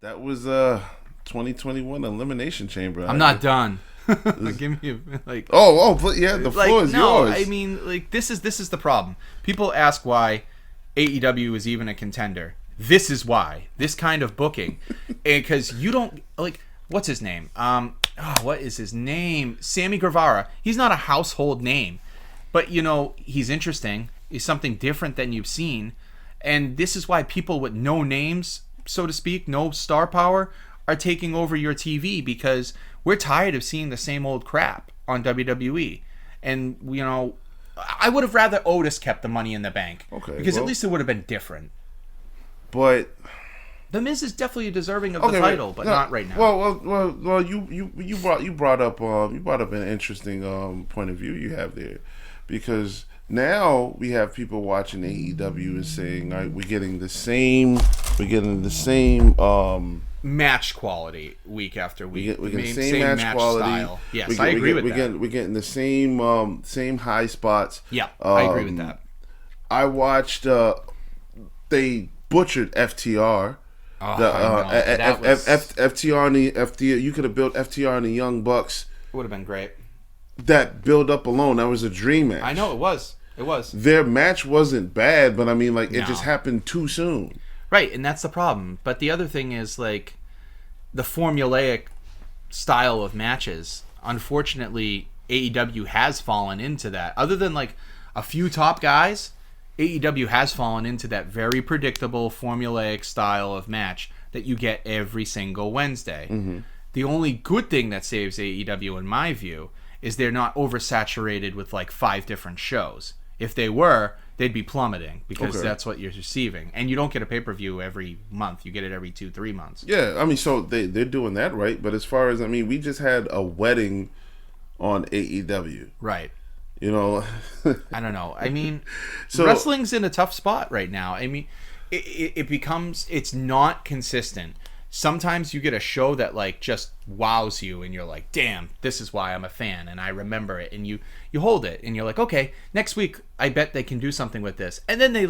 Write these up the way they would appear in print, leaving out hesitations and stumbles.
That was 2021 Elimination Chamber. I'm not done. Give me like. But yeah, the floor is yours. I mean, like this is the problem. People ask why AEW is even a contender. This is why. This kind of booking, because you don't like. What's his name? What is his name? Sammy Guevara. He's not a household name, but he's interesting. He's something different than you've seen, and this is why people with no names, so to speak, no star power, are taking over your TV, because we're tired of seeing the same old crap on WWE. And I would have rather Otis kept the Money in the Bank, because at least it would have been different. But The Miz is definitely deserving of the title, but not right now. Well. You brought up an interesting point of view you have there, because now we have people watching AEW and saying, all right, we're getting the same match quality week after week. We're getting the same match quality. Style. Yes, I agree with that. We're getting the same high spots. Yeah, I agree with that. I watched. They butchered FTR. FTR and the FTR. You could have built FTR and the Young Bucks. Would have been great. That build up alone, that was a dream match. I know it was. It was. Their match wasn't bad, but I mean, it just happened too soon. Right, and that's the problem. But the other thing is, the formulaic style of matches. Unfortunately, AEW has fallen into that. Other than, a few top guys, AEW has fallen into that very predictable formulaic style of match that you get every single Wednesday. Mm-hmm. The only good thing that saves AEW, in my view, is they're not oversaturated with 5 different shows. If they were, they'd be plummeting, because that's what you're receiving. And you don't get a pay-per-view every month. You get it every 2-3 months. Yeah, I mean, so they're doing that right. But as far as, we just had a wedding on AEW. Right. I don't know. I mean, wrestling's in a tough spot right now. I mean, it's not consistent. Sometimes you get a show that just wows you, and you're like, damn, this is why I'm a fan, and I remember it, and you hold it, and you're like, okay, next week I bet they can do something with this. And then they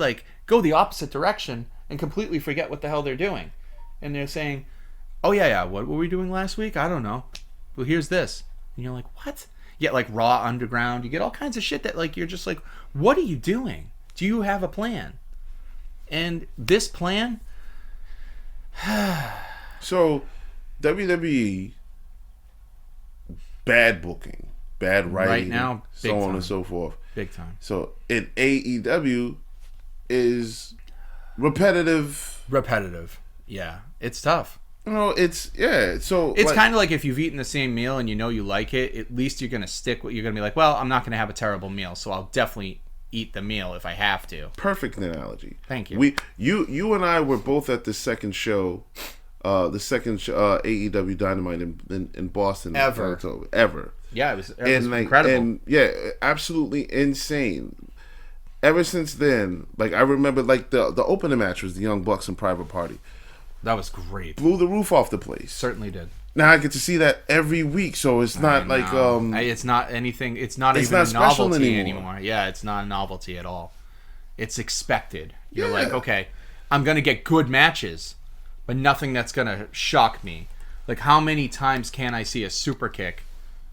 go the opposite direction and completely forget what the hell they're doing. And they're saying, oh yeah, what were we doing last week? I don't know. Well, here's this. And you're like, what? You get Raw Underground. You get all kinds of shit that you're just like, what are you doing? Do you have a plan? And this plan... So, WWE, bad booking, bad writing, right now, so on and so forth. Big time. So, in AEW is repetitive. Yeah, it's tough. So it's kind of like if you've eaten the same meal and you like it, at least you're going to stick with, you're going to be like, well, I'm not going to have a terrible meal, so I'll definitely eat the meal if I have to. Perfect analogy. Thank you. You and I were both at the second show, AEW Dynamite in Boston. Ever. Yeah, it was incredible. And yeah, absolutely insane. Ever since then, I remember the opening match was the Young Bucks and Private Party. That was great. Blew the roof off the place. Certainly did. Now I get to see that every week, so it's not it's not anything. It's not even a novelty anymore. Yeah, it's not a novelty at all. It's expected. You're like, okay, I'm gonna get good matches, but nothing that's gonna shock me. How many times can I see a super kick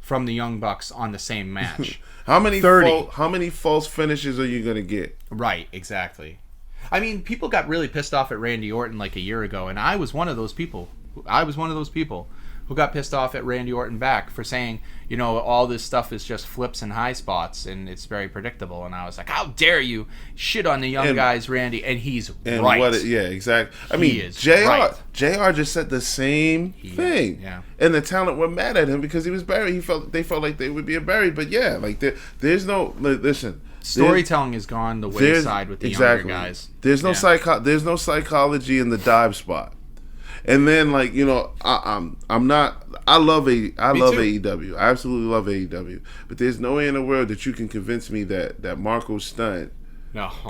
from the Young Bucks on the same match? How many false finishes are you gonna get? Right, exactly. I mean, people got really pissed off at Randy Orton a year ago, and I was one of those people. Who got pissed off at Randy Orton back for saying, all this stuff is just flips and high spots, and it's very predictable. And I was like, how dare you shit on the young guys, Randy? And he's right. Yeah, exactly. I mean, JR just said the same thing. Yeah. And the talent were mad at him because he was buried. They felt like they were being buried. But yeah, there's no, listen. Storytelling has gone the wayside with the younger guys. There's no psychology in the dive spot. And then I love AEW. I absolutely love AEW. But there's no way in the world that you can convince me that Marco Stunt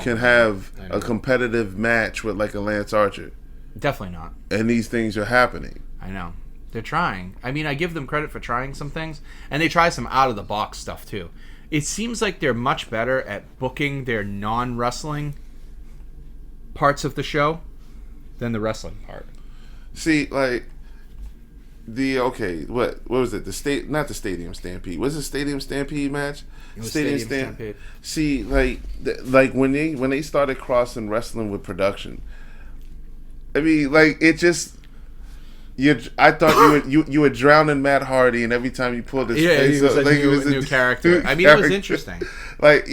can have a competitive match with a Lance Archer. Definitely not. And these things are happening. I know. They're trying. I mean, I give them credit for trying some things, and they try some out of the box stuff too. It seems like they're much better at booking their non-wrestling parts of the show than the wrestling part. See, like what was it? Not the Stadium Stampede. Was it Stadium Stampede match? It was Stadium Stampede. See, like when they started crossing wrestling with production, I mean, like it just. I thought you were drowning Matt Hardy, and every time you pulled his face up, like he was a new character. I mean, it was interesting. But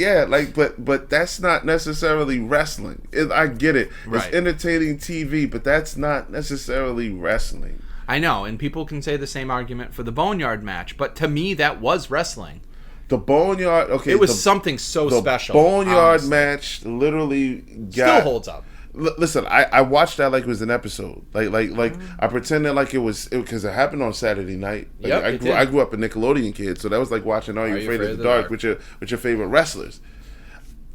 that's not necessarily wrestling. I get it. Right. It's entertaining TV, but that's not necessarily wrestling. I know, and people can say the same argument for the Boneyard match, but to me, that was wrestling. The Boneyard, it was something so special. The Boneyard match literally still holds up. Listen, I watched that like it was an episode. Like I pretended like it was because it happened on Saturday night. Like, I grew up a Nickelodeon kid, so that was like watching Are You Afraid of the Dark with your favorite wrestlers.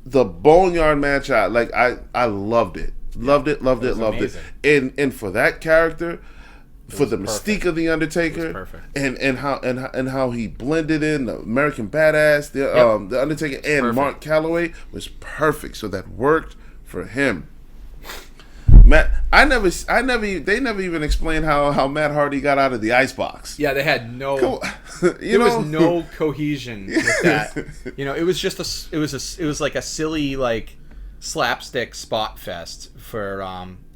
The Boneyard match, I loved it. Loved it. And for that character, for the mystique of the Undertaker, and how he blended in the American Badass, the Undertaker, and Mark Calloway was perfect. So that worked for him. Matt, they never even explained how Matt Hardy got out of the icebox. Yeah, they had no, there was no cohesion with that. It was just it was like a silly like slapstick spot fest for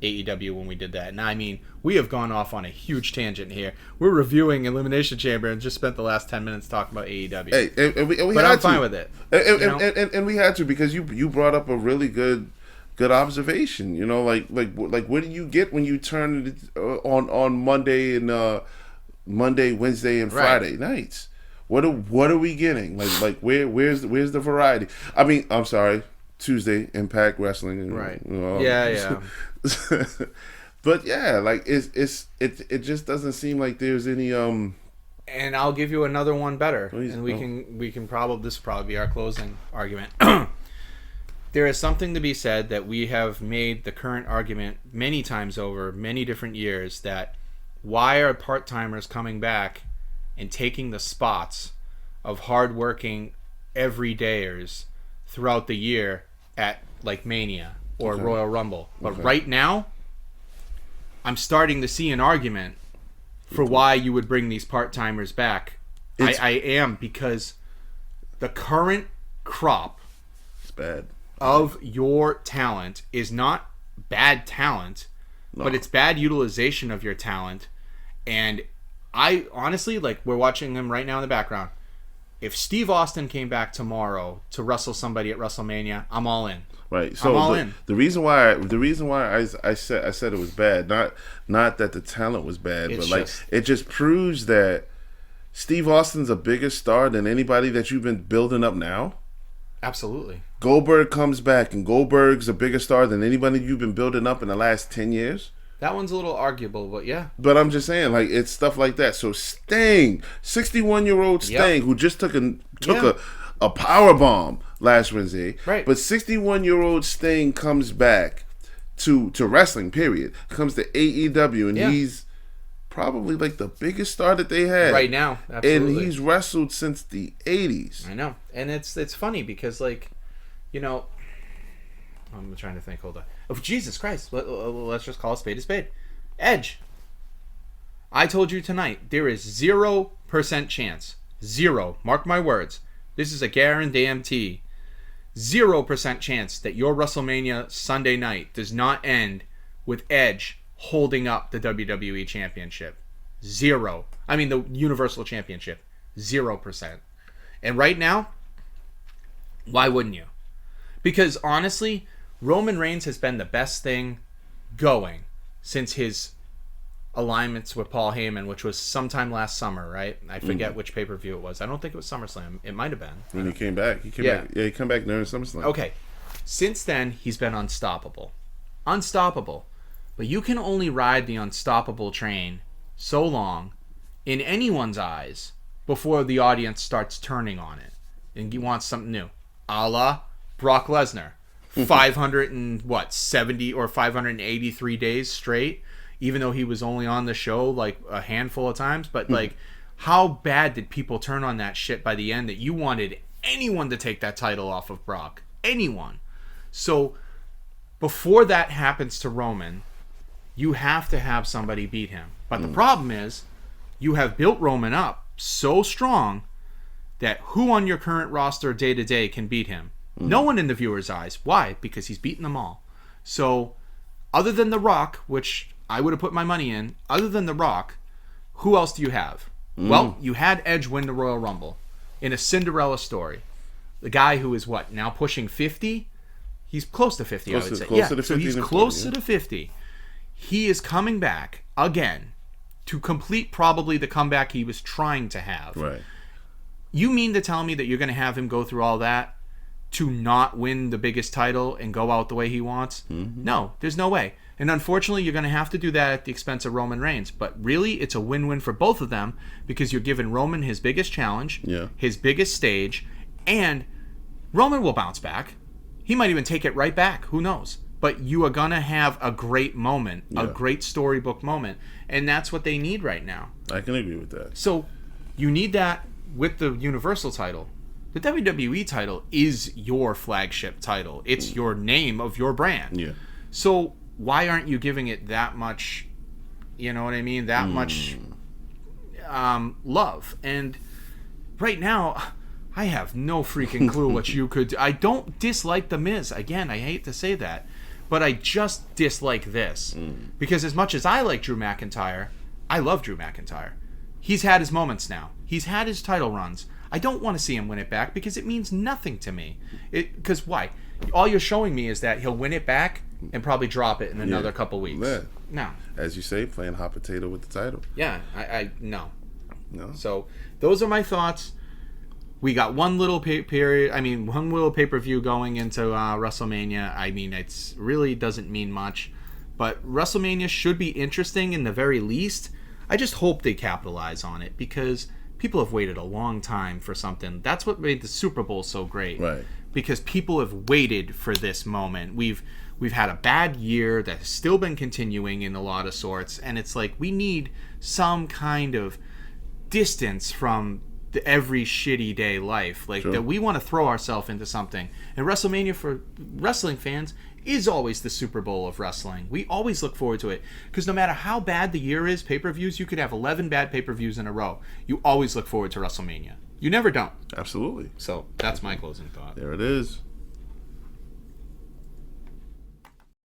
AEW when we did that. And I mean, we have gone off on a huge tangent here. We're reviewing Elimination Chamber and just spent the last 10 minutes talking about AEW. Hey, and we but I'm fine with it. And we had to because you brought up a really good observation. Like what do you get when you turn it on Monday and Monday, Wednesday, and Friday nights? What are we getting? Like where's the variety? I mean, I'm sorry, Tuesday Impact Wrestling. Right. Yeah. But yeah, like it just doesn't seem like there's any And I'll give you another one better, and we can probably this will probably be our closing argument. There is something to be said that we have made the current argument many times over many different years that why are part-timers coming back and taking the spots of hard-working everydayers throughout the year at like Mania or Royal Rumble. But right now, I'm starting to see an argument for why you would bring these part-timers back. I am, because the current crop it's bad. Of your talent is not bad talent, but it's bad utilization of your talent. And I honestly, like, we're watching him right now in the background. If Steve Austin came back tomorrow to wrestle somebody at WrestleMania, I'm all in. Right. So I'm all in. The reason why I said it was bad, not that the talent was bad, but like it just proves that Steve Austin's a bigger star than anybody that you've been building up now. Absolutely. Goldberg comes back, and Goldberg's a bigger star than anybody you've been building up in the last 10 year. That one's a little arguable, but yeah. But I'm just saying, like, it's stuff like that. So Sting, 61-year-old Sting, who just took a power bomb last Wednesday, right? But 61-year-old Sting comes back to wrestling. Period. Comes to AEW, and he's probably like the biggest star that they had right now. Absolutely. And he's wrestled since the 80s. I know, and it's funny because, like, I'm trying to think. Hold on. Oh, Jesus Christ! Let's just call a spade a spade. Edge. I told you tonight there is 0% chance. 0. Mark my words. This is a guarantee. 0% chance that your WrestleMania Sunday night does not end with Edge holding up the WWE Championship. 0. I mean the Universal Championship. 0%. And right now, why wouldn't you? Because honestly, Roman Reigns has been the best thing going since his alignments with Paul Heyman, which was sometime last summer, right? I forget which pay-per-view it was. I don't think it was SummerSlam. It might have been. When he came back. He came back during SummerSlam. Okay. Since then, he's been unstoppable. Unstoppable. But you can only ride the unstoppable train so long in anyone's eyes before the audience starts turning on it and you want something new. A la Brock Lesnar. 570 or 583 days straight, even though he was only on the show like a handful of times. But like, how bad did people turn on that shit by the end that you wanted anyone to take that title off of Brock? Anyone. So before that happens to Roman, you have to have somebody beat him. But the problem is, you have built Roman up so strong that who on your current roster day to day can beat him? No one in the viewer's eyes. Why? Because he's beaten them all. So, other than The Rock, which I would have put my money in, other than The Rock, who else do you have? Well, you had Edge win the Royal Rumble in a Cinderella story. The guy who is what, now pushing 50? He's close to 50, I would say. Yeah, so he's close to 50. He is coming back again to complete probably the comeback he was trying to have. Right. You mean to tell me that you're going to have him go through all that to not win the biggest title and go out the way he wants? No, there's no way. And unfortunately, you're going to have to do that at the expense of Roman Reigns. But really, it's a win-win for both of them because you're giving Roman his biggest challenge, his biggest stage, and Roman will bounce back. He might even take it right back. Who knows? But you are going to have a great moment, a great storybook moment. And that's what they need right now. I can agree with that. So you need that with the Universal title. The WWE title is your flagship title. It's your name of your brand. Yeah. So why aren't you giving it that much, you know what I mean, that much love? And right now, I have no freaking clue what you could do. I don't dislike The Miz. Again, I hate to say that. But I just dislike this. Because as much as I like Drew McIntyre, I love Drew McIntyre. He's had his moments now. He's had his title runs. I don't want to see him win it back because it means nothing to me. Because why? All you're showing me is that he'll win it back and probably drop it in another couple weeks. Yeah. No. As you say, playing hot potato with the title. Yeah, I no. No. So those are my thoughts. We got one little one little pay-per-view going into WrestleMania. I mean, it's really doesn't mean much, but WrestleMania should be interesting in the very least. I just hope they capitalize on it because people have waited a long time for something. That's what made the Super Bowl so great. Right. Because people have waited for this moment. We've had a bad year that has still been continuing in a lot of sorts, and it's like we need some kind of distance from the every shitty day life, like that we want to throw ourselves into something. And WrestleMania for wrestling fans is always the Super Bowl of wrestling. We always look forward to it because no matter how bad the year is, pay-per-views, you could have 11 bad pay-per-views in a row. You always look forward to WrestleMania. You never don't. Absolutely. So that's my closing thought. There it is.